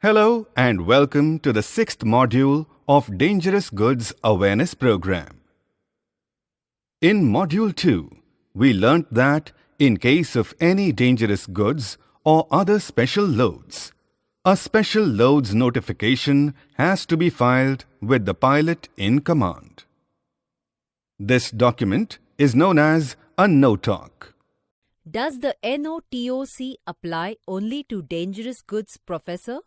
Hello and welcome to the 6th module of Dangerous Goods Awareness Program. In Module 2, we learnt that in case of any dangerous goods or other special loads, a special loads notification has to be filed with the pilot in command. This document is known as a NOTOC. Does the NOTOC apply only to dangerous goods, Professor?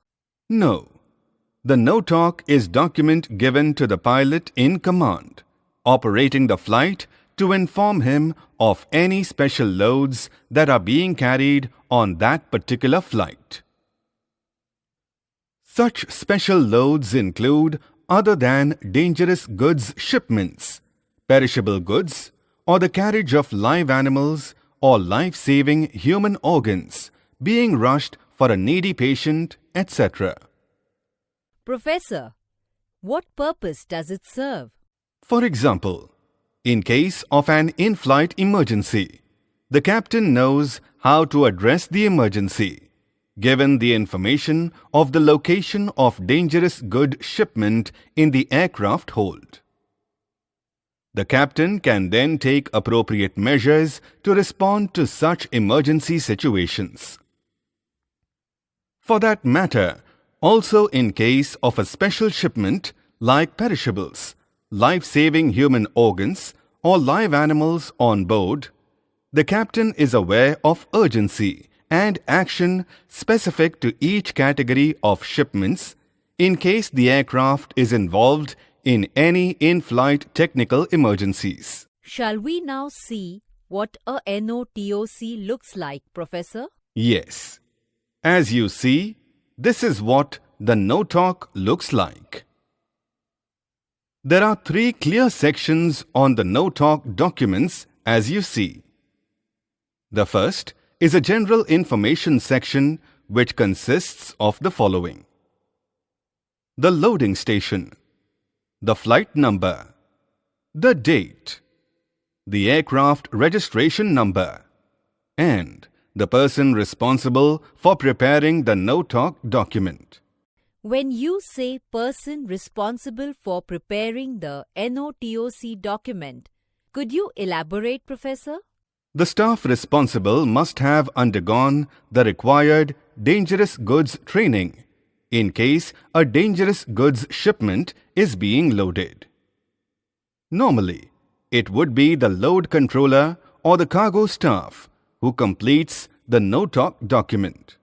No. The NOTOC is document given to the pilot in command, operating the flight to inform him of any special loads that are being carried on that particular flight. Such special loads include other than dangerous goods shipments, perishable goods, or the carriage of live animals or life-saving human organs being rushed for a needy patient, etc. Professor, what purpose does it serve? For example, in case of an in-flight emergency, the captain knows how to address the emergency, given the information of the location of dangerous good shipment in the aircraft hold. The captain can then take appropriate measures to respond to such emergency situations. For that matter, also in case of a special shipment like perishables, life-saving human organs, or live animals on board, the captain is aware of urgency and action specific to each category of shipments in case the aircraft is involved in any in-flight technical emergencies. Shall we now see what a NOTOC looks like, Professor? Yes. As you see, this is what the NOTOC looks like. There are 3 clear sections on the NOTOC documents as you see. The first is a general information section which consists of the following: the loading station, the flight number, the date, the aircraft registration number, and the person responsible for preparing the NOTOC document. When you say person responsible for preparing the NOTOC document, could you elaborate, Professor? The staff responsible must have undergone the required dangerous goods training in case a dangerous goods shipment is being loaded. Normally, it would be the load controller or the cargo staff who completes the NOTOC document.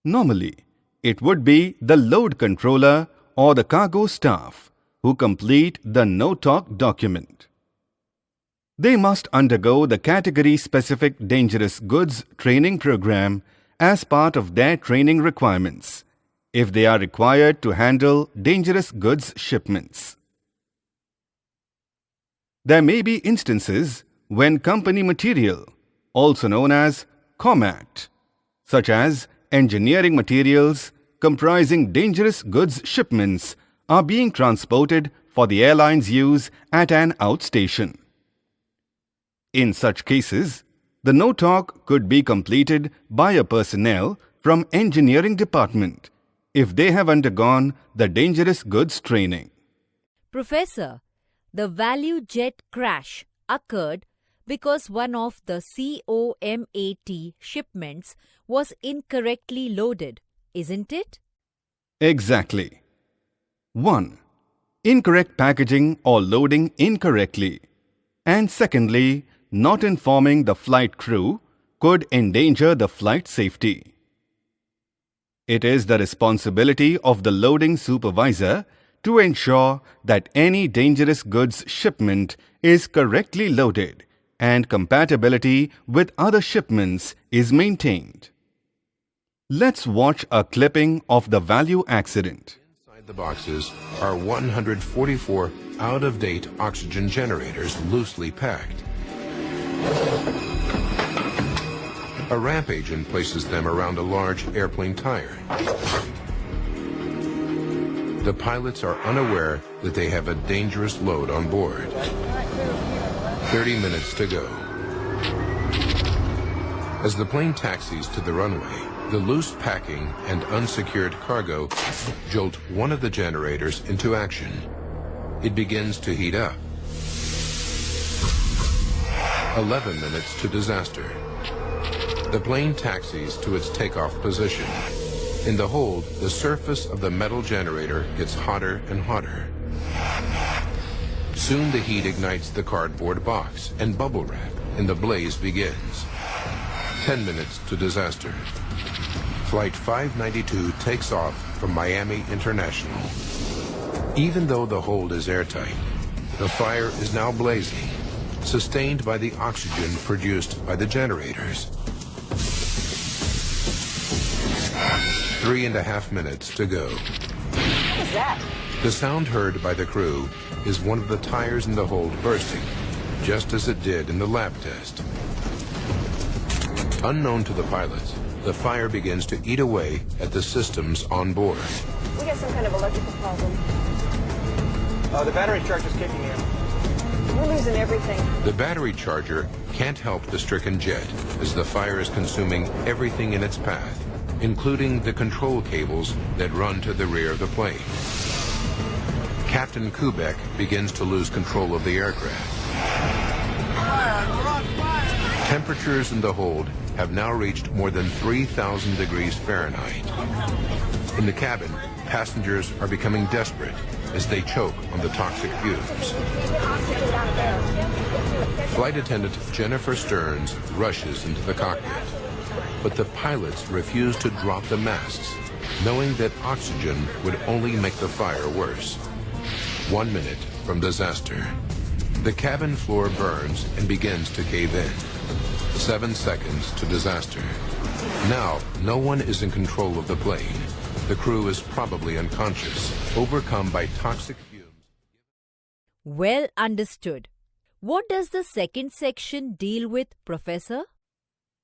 Normally, it would be the load controller or the cargo staff who complete the NOTOC document. They must undergo the category-specific dangerous goods training program as part of their training requirements if they are required to handle dangerous goods shipments. There may be instances when company material, also known as COMAT, such as engineering materials comprising dangerous goods shipments, are being transported for the airline's use at an outstation. In such cases, the NOTOC could be completed by a personnel from engineering department if they have undergone the dangerous goods training. Professor, the Value Jet crash occurred because one of the COMAT shipments was incorrectly loaded, isn't it? Exactly. 1. Incorrect packaging or loading incorrectly. And secondly, not informing the flight crew could endanger the flight safety. It is the responsibility of the loading supervisor to ensure that any dangerous goods shipment is correctly loaded and compatibility with other shipments is maintained. Let's watch a clipping of the Value accident. Inside the boxes are 144 out-of-date oxygen generators loosely packed. A ramp agent places them around a large airplane tire. The pilots are unaware that they have a dangerous load on board. 30 minutes to go. As the plane taxis to the runway, the loose packing and unsecured cargo jolt one of the generators into action. It begins to heat up. 11 minutes to disaster. The plane taxis to its takeoff position. In the hold, the surface of the metal generator gets hotter and hotter. Soon the heat ignites the cardboard box and bubble wrap, and the blaze begins. 10 minutes to disaster. Flight 592 takes off from Miami International. Even though the hold is airtight, the fire is now blazing, sustained by the oxygen produced by the generators. 3.5 minutes to go. What is that? The sound heard by the crew is one of the tires in the hold bursting, just as it did in the lab test. Unknown to the pilots, the fire begins to eat away at the systems on board. We got some kind of electrical problem. The battery charge is kicking in. We're losing everything. The battery charger can't help the stricken jet as the fire is consuming everything in its path, including the control cables that run to the rear of the plane. Captain Kubek begins to lose control of the aircraft. Temperatures in the hold have now reached more than 3,000 degrees Fahrenheit. In the cabin, passengers are becoming desperate as they choke on the toxic fumes. Flight attendant Jennifer Stearns rushes into the cockpit, but the pilots refuse to drop the masks, knowing that oxygen would only make the fire worse. 1 minute from disaster. The cabin floor burns and begins to cave in. 7 seconds to disaster. Now, no one is in control of the plane. The crew is probably unconscious, overcome by toxic fumes. Well understood. What does the second section deal with, Professor?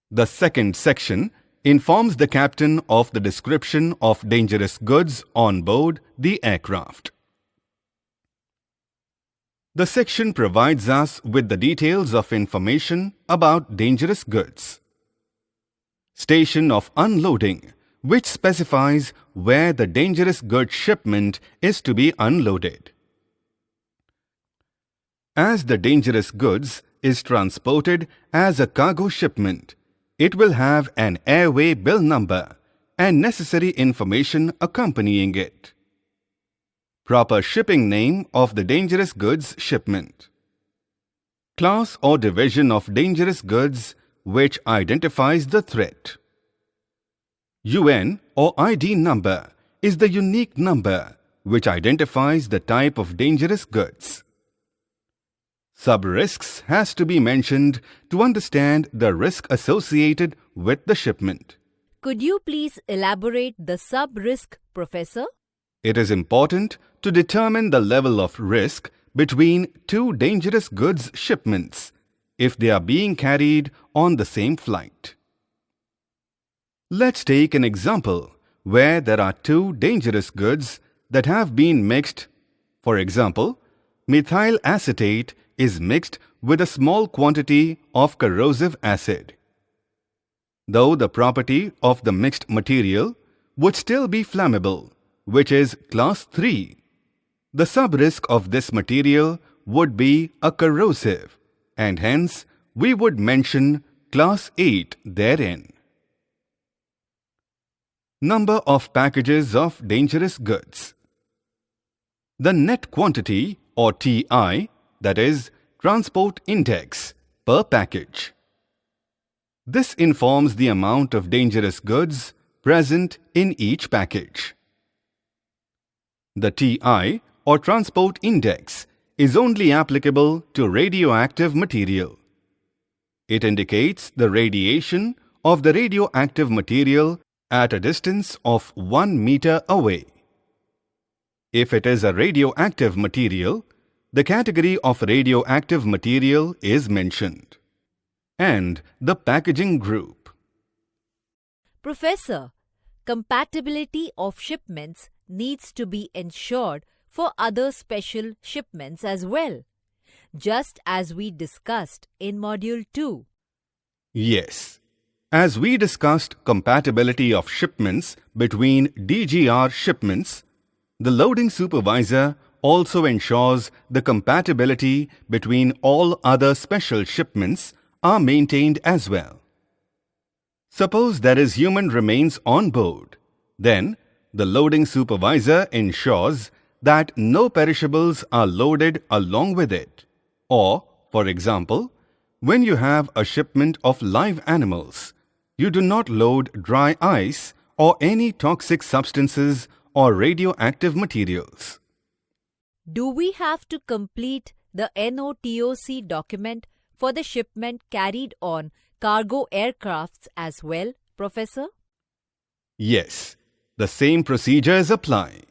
The second section informs the captain of the description of dangerous goods on board the aircraft. The section provides us with the details of information about dangerous goods. Station of unloading, which specifies where the dangerous goods shipment is to be unloaded. As the dangerous goods is transported as a cargo shipment, it will have an airway bill number and necessary information accompanying it. Proper shipping name of the dangerous goods shipment. Class or division of dangerous goods which identifies the threat. UN or ID number is the unique number which identifies the type of dangerous goods. Sub-risks has to be mentioned to understand the risk associated with the shipment. Could you please elaborate the sub-risk, Professor? It is important to determine the level of risk between two dangerous goods shipments if they are being carried on the same flight. Let's take an example where there are two dangerous goods that have been mixed. For example, methyl acetate is mixed with a small quantity of corrosive acid. Though the property of the mixed material would still be flammable, which is class 3. The sub-risk of this material would be a corrosive, and hence we would mention class 8 therein. Number of packages of dangerous goods. The net quantity or TI, that is, transport index, per package. This informs the amount of dangerous goods present in each package. The TI or transport index is only applicable to radioactive material. It indicates the radiation of the radioactive material at a distance of 1 meter away. If it is a radioactive material, the category of radioactive material is mentioned, and the packaging group. Professor, compatibility of shipments needs to be ensured for other special shipments as well, just as we discussed in Module 2. Yes, As we discussed compatibility of shipments between DGR shipments, the loading supervisor also ensures the compatibility between all other special shipments are maintained as well. Suppose there is human remains on board, then the loading supervisor ensures that no perishables are loaded along with it. Or, for example, when you have a shipment of live animals, you do not load dry ice or any toxic substances or radioactive materials. Do we have to complete the NOTOC document for the shipment carried on cargo aircrafts as well, Professor? Yes, the same procedures apply.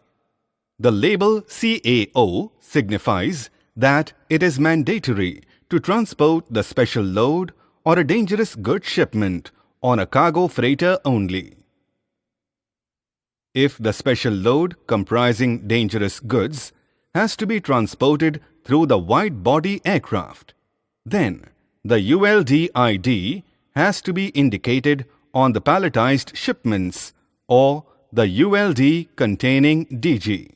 The label CAO signifies that it is mandatory to transport the special load or a dangerous goods shipment on a cargo freighter only. If the special load comprising dangerous goods has to be transported through the wide-body aircraft, then the ULD ID has to be indicated on the palletized shipments or the ULD containing DG.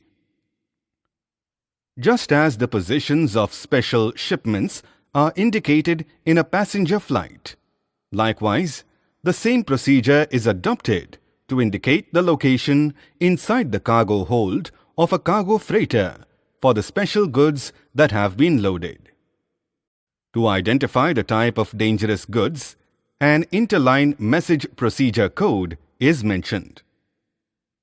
Just as the positions of special shipments are indicated in a passenger flight, likewise, the same procedure is adopted to indicate the location inside the cargo hold of a cargo freighter for the special goods that have been loaded. To identify the type of dangerous goods, an interline message procedure code is mentioned.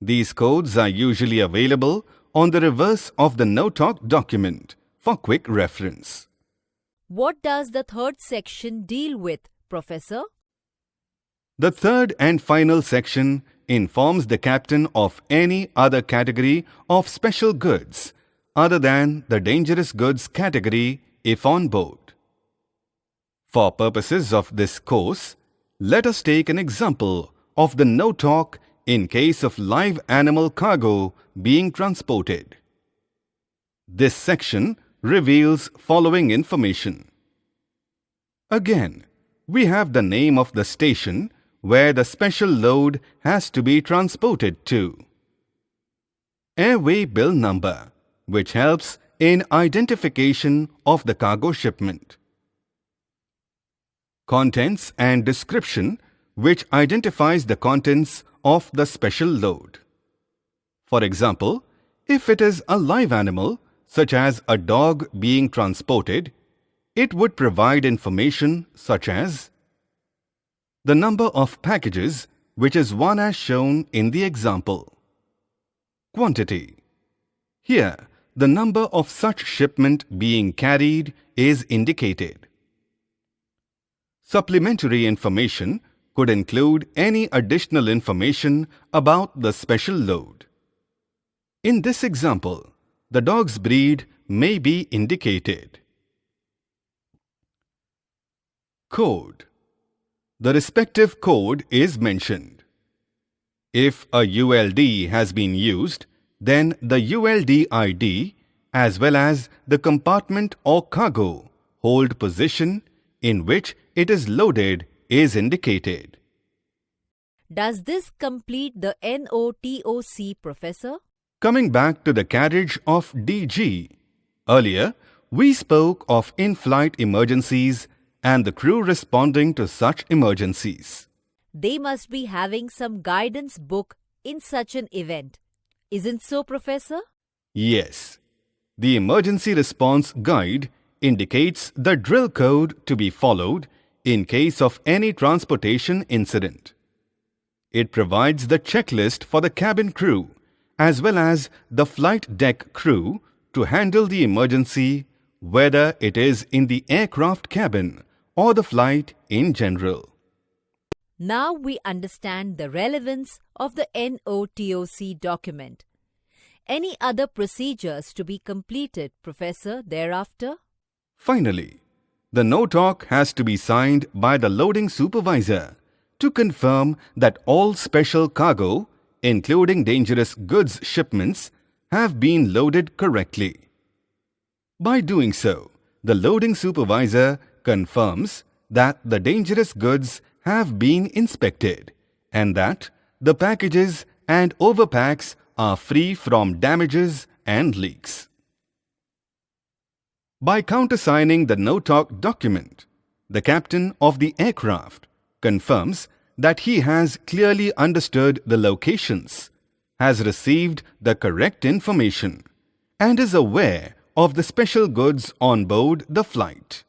These codes are usually available on the reverse of the NOTOC document for quick reference. What does the third section deal with, Professor? The third and final section informs the captain of any other category of special goods other than the dangerous goods category if on board. For purposes of this course, let us take an example of the NOTOC in case of live animal cargo being transported. This section reveals following information. Again, we have the name of the station where the special load has to be transported to. Airway bill number, which helps in identification of the cargo shipment. Contents and description, which identifies the contents of the special load. For example, if it is a live animal, such as a dog being transported, it would provide information such as the number of packages, which is one as shown in the example. Quantity. Here, the number of such shipment being carried is indicated. Supplementary information could include any additional information about the special load. In this example, the dog's breed may be indicated. Code. The respective code is mentioned. If a ULD has been used, then the ULD ID as well as the compartment or cargo hold position in which it is loaded is indicated. Does this complete the NOTOC, Professor? Coming back to the carriage of DG, earlier we spoke of in-flight emergencies and the crew responding to such emergencies. They must be having some guidance book in such an event. Isn't so, Professor? Yes. The emergency response guide indicates the drill code to be followed in case of any transportation incident. It provides the checklist for the cabin crew as well as the flight deck crew to handle the emergency, whether it is in the aircraft cabin or the flight in general. Now we understand the relevance of the NOTOC document. Any other procedures to be completed, Professor, thereafter? Finally, the NOTOC has to be signed by the loading supervisor to confirm that all special cargo, including dangerous goods shipments, have been loaded correctly. By doing so, the loading supervisor confirms that the dangerous goods have been inspected and that the packages and overpacks are free from damages and leaks. By countersigning the no-talk document, the captain of the aircraft confirms that he has clearly understood the locations, has received the correct information, and is aware of the special goods on board the flight.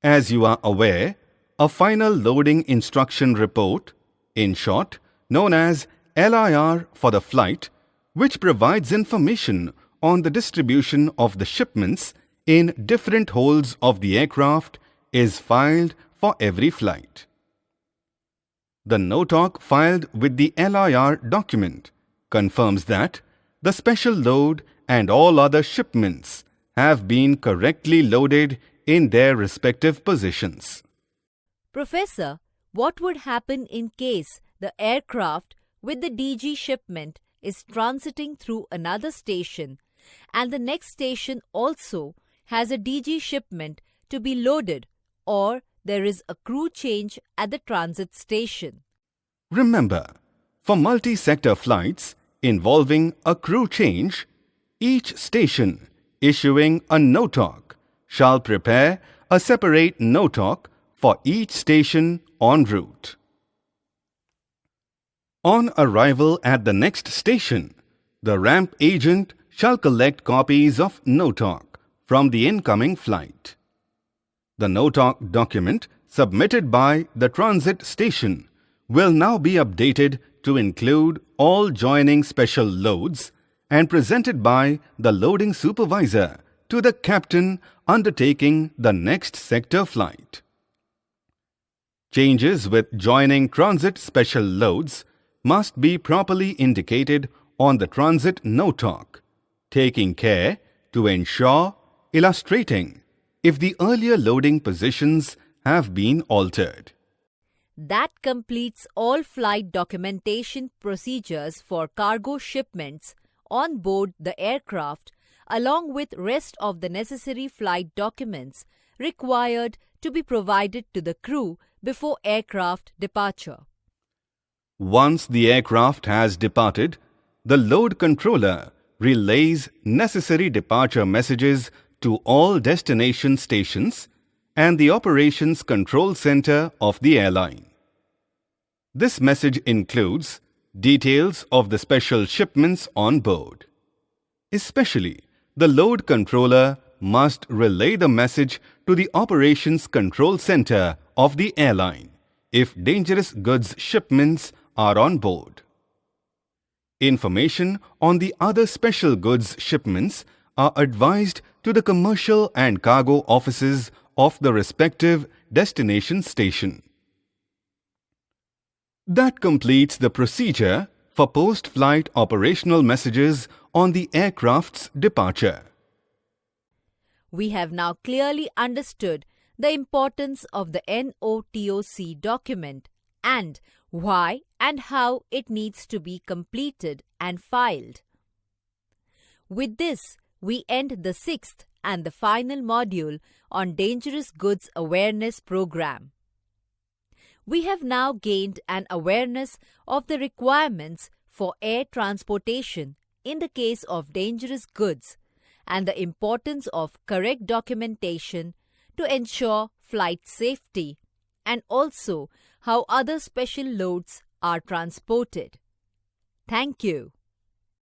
As you are aware, a final loading instruction report, in short, known as LIR for the flight, which provides information on the distribution of the shipments in different holds of the aircraft, is filed for every flight. The no-talk filed with the LIR document confirms that the special load and all other shipments have been correctly loaded in their respective positions. Professor, what would happen in case the aircraft with the DG shipment is transiting through another station and the next station also has a DG shipment to be loaded, or there is a crew change at the transit station? Remember, for multi-sector flights involving a crew change, each station issuing a no-talk shall prepare a separate no-talk for each station en route. On arrival at the next station, the ramp agent shall collect copies of no-talk from the incoming flight. The no-talk document submitted by the transit station will now be updated to include all joining special loads and presented by the loading supervisor to the captain undertaking the next sector flight. Changes with joining transit special loads must be properly indicated on the transit no-talk, taking care to ensure illustrating if the earlier loading positions have been altered. That completes all flight documentation procedures for cargo shipments on board the aircraft, along with rest of the necessary flight documents required to be provided to the crew before aircraft departure. Once the aircraft has departed, the load controller relays necessary departure messages to all destination stations and the operations control center of the airline. This message includes details of the special shipments on board. Especially, the load controller must relay the message to the operations control center of the airline if dangerous goods shipments are on board. Information on the other special goods shipments are advised to the commercial and cargo offices of the respective destination station. That completes the procedure for post-flight operational messages on the aircraft's departure. We have now clearly understood the importance of the NOTOC document and why and how it needs to be completed and filed. With this, we end the 6th and the final module on Dangerous Goods Awareness Program. We have now gained an awareness of the requirements for air transportation in the case of dangerous goods and the importance of correct documentation to ensure flight safety, and also how other special loads are transported. Thank you.